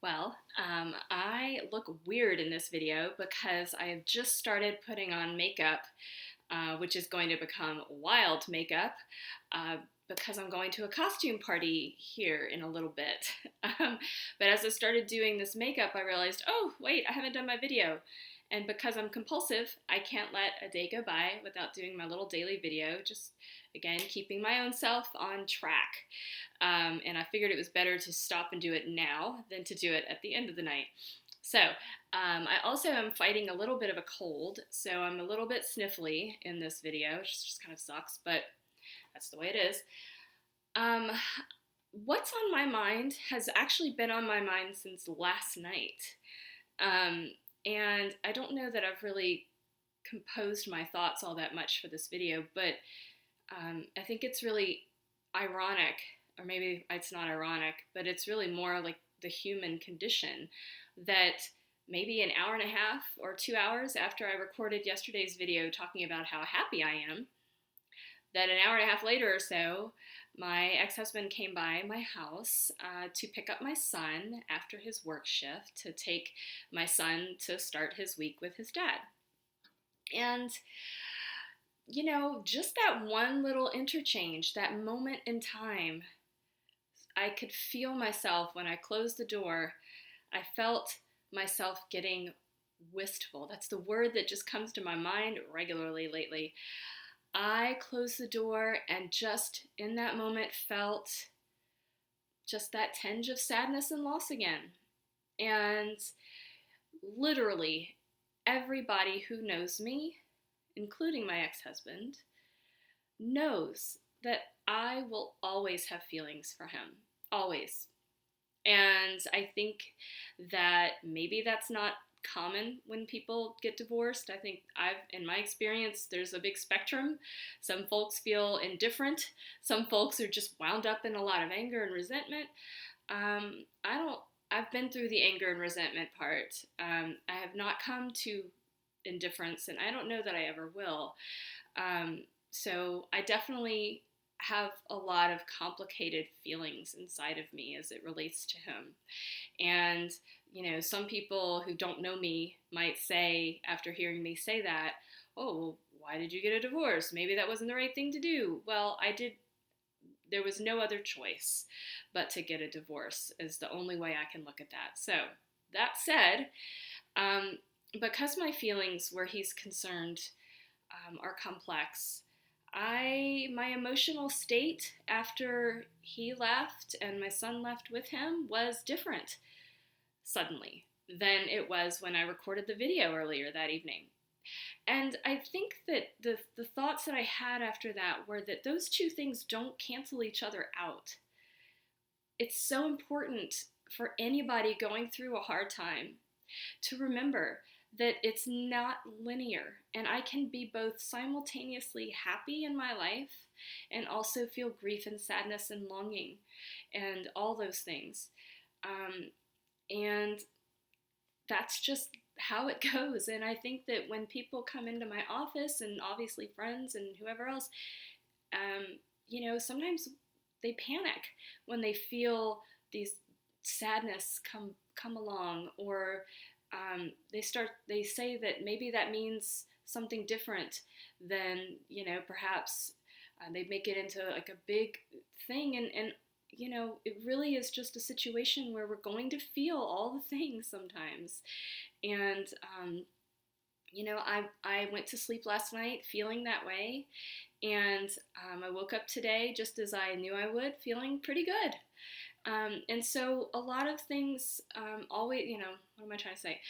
I look weird in this video because I have just started putting on makeup, which is going to become wild makeup, uh, because I'm going to a costume party here in a little bit. Um, but as I started doing this makeup, I realized, oh, wait, I haven't done my video. And because I'm compulsive, I can't let a day go by without doing my little daily video, just again, keeping my own self on track. And I figured it was better to stop and do it now than to do it at the end of the night. I also am fighting a little bit of a cold, so I'm a little bit sniffly in this video, which just kind of sucks, but that's the way it is. Um, what's on my mind has actually been on my mind since last night. Um, and I don't know that I've really composed my thoughts all that much for this video, but I think it's really ironic, or maybe it's not ironic, but it's really more like the human condition that maybe an hour and a half or 2 hours after I recorded yesterday's video talking about how happy I am, that an hour and a half later or so, my ex-husband came by my house to pick up my son after his work shift to take my son to start his week with his dad. And just that one little interchange, that moment in time, I could feel myself when I closed the door. I felt myself getting wistful. That's the word that just comes to my mind regularly lately. I closed the door and just in that moment felt just that tinge of sadness and loss again. And literally everybody who knows me, including my ex-husband, knows that I will always have feelings for him. Always. And I think that maybe that's not common when people get divorced. I think in my experience, there's a big spectrum. Some folks feel indifferent. Some folks are just wound up in a lot of anger and resentment. I've been through the anger and resentment part. I have not come to indifference, and I don't know that I ever will. So I definitely have a lot of complicated feelings inside of me as it relates to him. And, some people who don't know me might say, after hearing me say that, oh, well, why did you get a divorce? Maybe that wasn't the right thing to do. Well, there was no other choice but to get a divorce is the only way I can look at that. So, that said, because my feelings where he's concerned are complex, my emotional state after he left and my son left with him was different suddenly than it was when I recorded the video earlier that evening. And I think that the thoughts that I had after that were that those two things don't cancel each other out. It's so important for anybody going through a hard time to remember that it's not linear, and I can be both simultaneously happy in my life and also feel grief and sadness and longing and all those things. And that's just how it goes. And I think that when people come into my office, and obviously friends and whoever else, sometimes they panic when they feel these sadness come along, or they say that maybe that means something different than, perhaps they make it into like a big thing. And it really is just a situation where we're going to feel all the things sometimes. And, I went to sleep last night feeling that way. And I woke up today just as I knew I would, feeling pretty good. And so a lot of things always, what am I trying to say?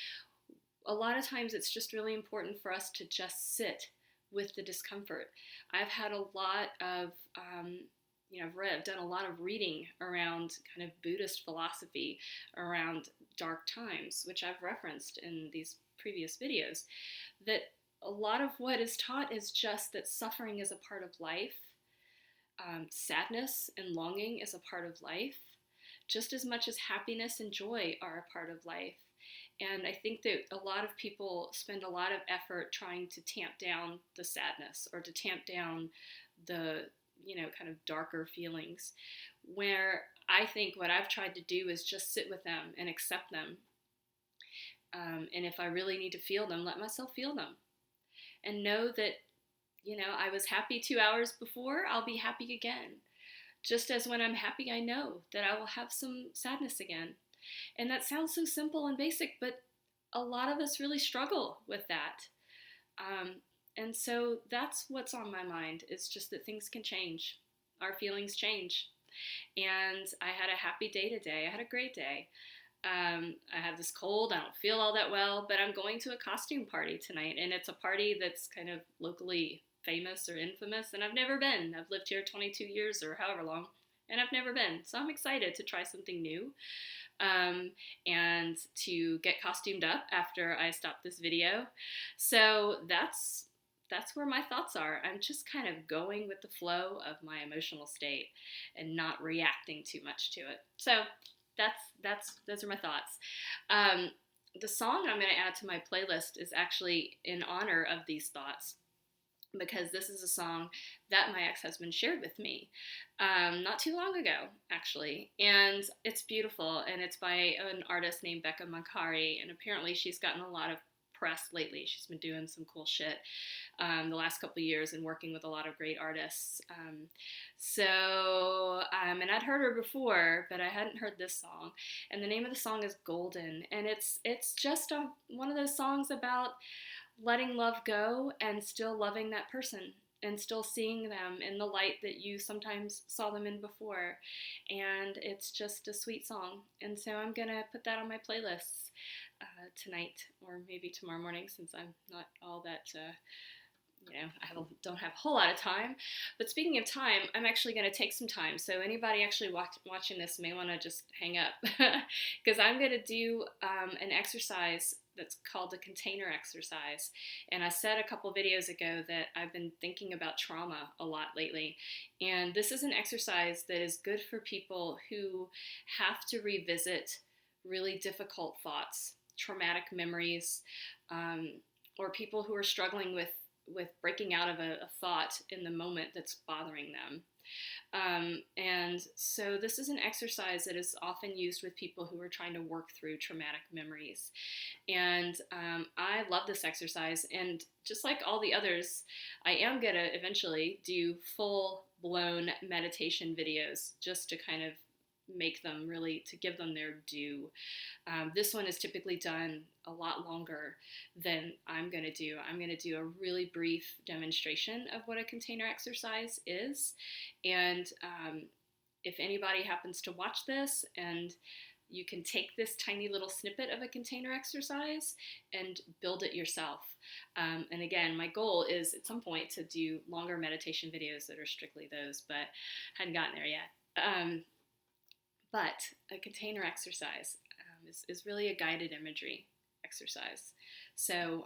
A lot of times it's just really important for us to just sit with the discomfort. I've had a lot of, I've done a lot of reading around kind of Buddhist philosophy around dark times, which I've referenced in these previous videos, that a lot of what is taught is just that suffering is a part of life. Sadness and longing is a part of life, just as much as happiness and joy are a part of life. And I think that a lot of people spend a lot of effort trying to tamp down the sadness or to tamp down the, kind of darker feelings, where I think what I've tried to do is just sit with them and accept them. And if I really need to feel them, let myself feel them. And know that, I was happy 2 hours before, I'll be happy again. Just as when I'm happy, I know that I will have some sadness again. And that sounds so simple and basic, but a lot of us really struggle with that. And so that's what's on my mind, is just that things can change. Our feelings change. And I had a happy day today. I had a great day. I have this cold. I don't feel all that well, but I'm going to a costume party tonight. And it's a party that's kind of locally famous or infamous. And I've never been. I've lived here 22 years or however long, and I've never been. So I'm excited to try something new. And to get costumed up after I stop this video. So that's where my thoughts are. I'm just kind of going with the flow of my emotional state and not reacting too much to it. So those are my thoughts. The song I'm going to add to my playlist is actually in honor of these thoughts, because this is a song that my ex-husband shared with me not too long ago, actually. And it's beautiful, and it's by an artist named Becca Mancari, and apparently she's gotten a lot of press lately. She's been doing some cool shit the last couple of years and working with a lot of great artists. And I'd heard her before, but I hadn't heard this song. And the name of the song is Golden, and it's just one of those songs about letting love go and still loving that person and still seeing them in the light that you sometimes saw them in before. And it's just a sweet song. And so I'm going to put that on my playlists tonight, or maybe tomorrow morning, since I'm not all that, I don't have a whole lot of time. But speaking of time, I'm actually going to take some time. So anybody actually watching this may want to just hang up, because I'm going to do an exercise that's called a container exercise. And I said a couple videos ago that I've been thinking about trauma a lot lately. And this is an exercise that is good for people who have to revisit really difficult thoughts, traumatic memories, or people who are struggling with breaking out of a thought in the moment that's bothering them. And so this is an exercise that is often used with people who are trying to work through traumatic memories. And I love this exercise. And just like all the others, I am going to eventually do full-blown meditation videos just to kind of make them really, to give them their due. This one is typically done a lot longer than I'm going to do. I'm going to do a really brief demonstration of what a container exercise is. And if anybody happens to watch this, and you can take this tiny little snippet of a container exercise and build it yourself. And again, my goal is at some point to do longer meditation videos that are strictly those, but I hadn't gotten there yet. But a container exercise is really a guided imagery exercise. So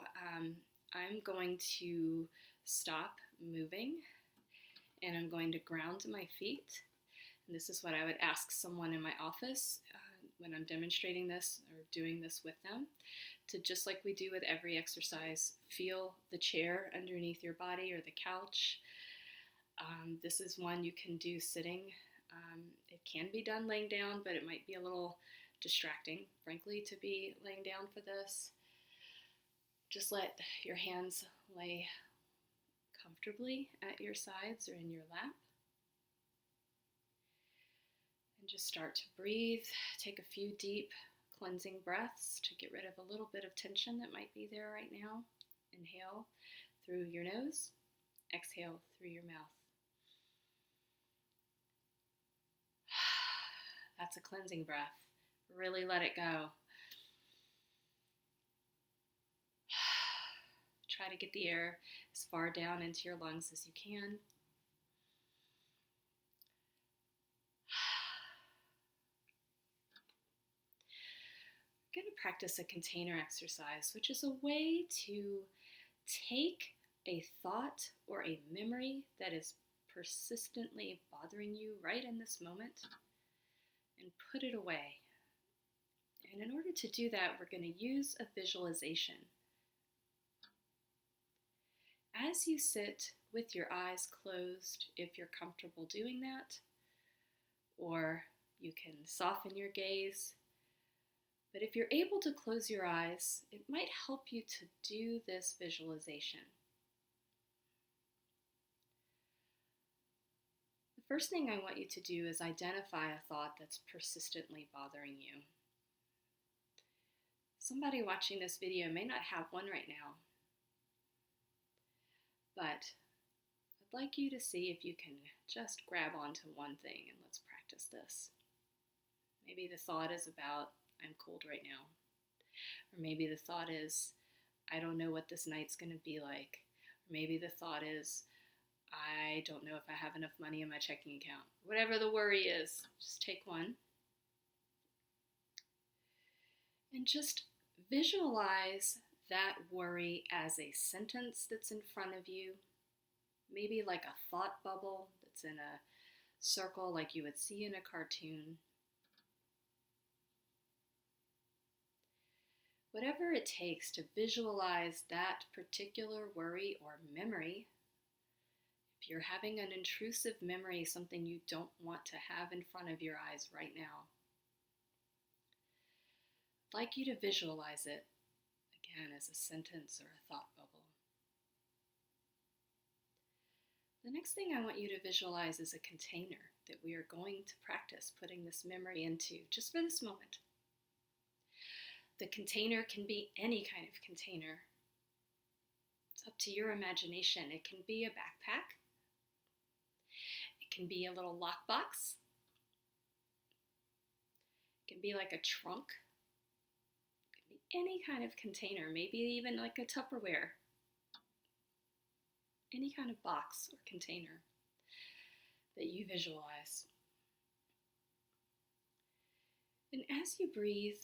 I'm going to stop moving, and I'm going to ground my feet. And this is what I would ask someone in my office when I'm demonstrating this or doing this with them, to, just like we do with every exercise, feel the chair underneath your body or the couch. This is one you can do sitting. It can be done laying down, but it might be a little distracting, frankly, to be laying down for this. Just let your hands lay comfortably at your sides or in your lap. And just start to breathe. Take a few deep cleansing breaths to get rid of a little bit of tension that might be there right now. Inhale through your nose. Exhale through your mouth. That's a cleansing breath. Really let it go. Try to get the air as far down into your lungs as you can. I'm going to practice a container exercise, which is a way to take a thought or a memory that is persistently bothering you right in this moment and put it away. And in order to do that, we're going to use a visualization. As you sit with your eyes closed, if you're comfortable doing that, or You can soften your gaze. But if you're able to close your eyes, it might help you to do this visualization. The first thing I want you to do is identify a thought that's persistently bothering you. Somebody watching this video may not have one right now, but I'd like you to see if you can just grab onto one thing, and let's practice this. Maybe the thought is about, I'm cold right now. Or maybe the thought is, I don't know what this night's going to be like. Or maybe the thought is, I don't know if I have enough money in my checking account. Whatever the worry is, just take one. And just visualize that worry as a sentence that's in front of you. Maybe like a thought bubble that's in a circle like you would see in a cartoon. Whatever it takes to visualize that particular worry or memory. If you're having an intrusive memory, something you don't want to have in front of your eyes right now, I'd like you to visualize it, again, as a sentence or a thought bubble. The next thing I want you to visualize is a container that we are going to practice putting this memory into, just for this moment. The container can be any kind of container. It's up to your imagination. It can be a backpack. It can be a little lockbox. It can be like a trunk. It can be any kind of container, maybe even like a Tupperware. Any kind of box or container that you visualize. And as you breathe,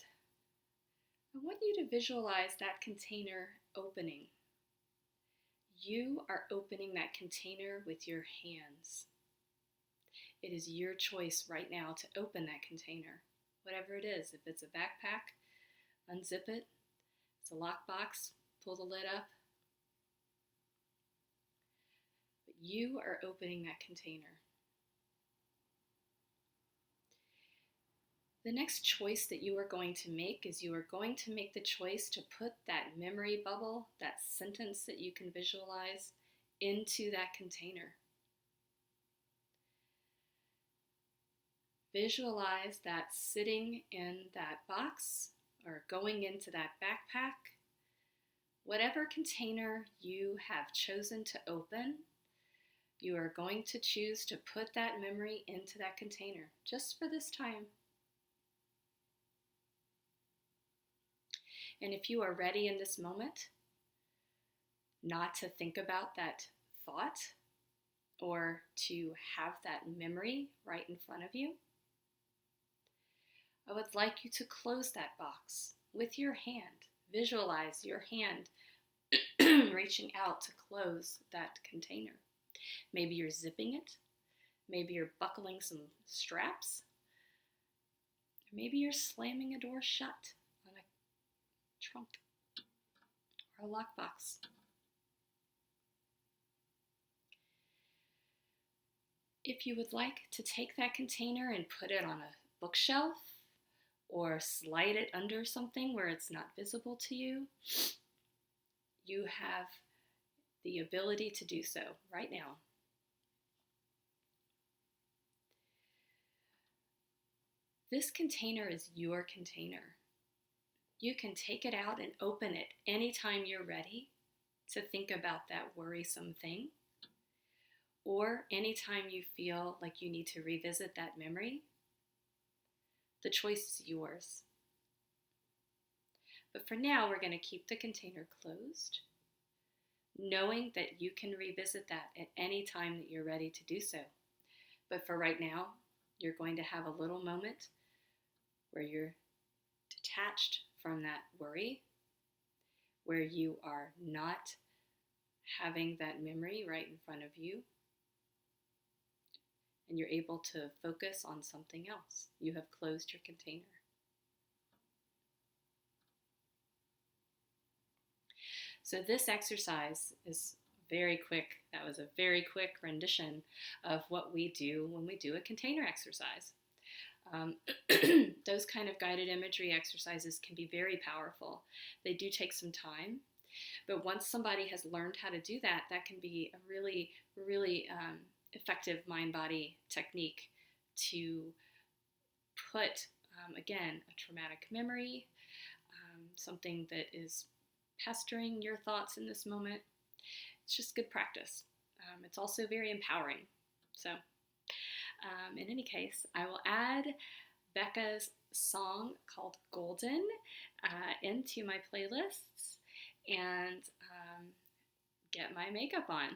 I want you to visualize that container opening. You are opening that container with your hands. It is your choice right now to open that container, whatever it is. If it's a backpack, unzip it. If it's a lockbox, pull the lid up. But you are opening that container. The next choice that you are going to make is you are going to make the choice to put that memory bubble, that sentence that you can visualize, into that container. Visualize that sitting in that box or going into that backpack. Whatever container you have chosen to open, you are going to choose to put that memory into that container, just for this time. And if you are ready in this moment not to think about that thought or to have that memory right in front of you, I would like you to close that box with your hand. Visualize your hand reaching out to close that container. Maybe you're zipping it. Maybe you're buckling some straps. Or maybe you're slamming a door shut on a trunk or a lockbox. If you would like to take that container and put it on a bookshelf or slide it under something where it's not visible to you, you have the ability to do so right now. This container is your container. You can take it out and open it anytime you're ready to think about that worrisome thing, or anytime you feel like you need to revisit that memory. The choice is yours. But for now, we're going to keep the container closed, knowing that you can revisit that at any time that you're ready to do so. But for right now, you're going to have a little moment where you're detached from that worry, where you are not having that memory right in front of you, and you're able to focus on something else. You have closed your container. So this exercise is very quick. That was a very quick rendition of what we do when we do a container exercise. Um, those kind of guided imagery exercises can be very powerful. They do take some time, but once somebody has learned how to do that, that can be a really, really effective mind-body technique to put, again, a traumatic memory, something that is pestering your thoughts in this moment. It's just good practice. It's also very empowering. So, in any case, I will add Becca's song called Golden into my playlists and get my makeup on.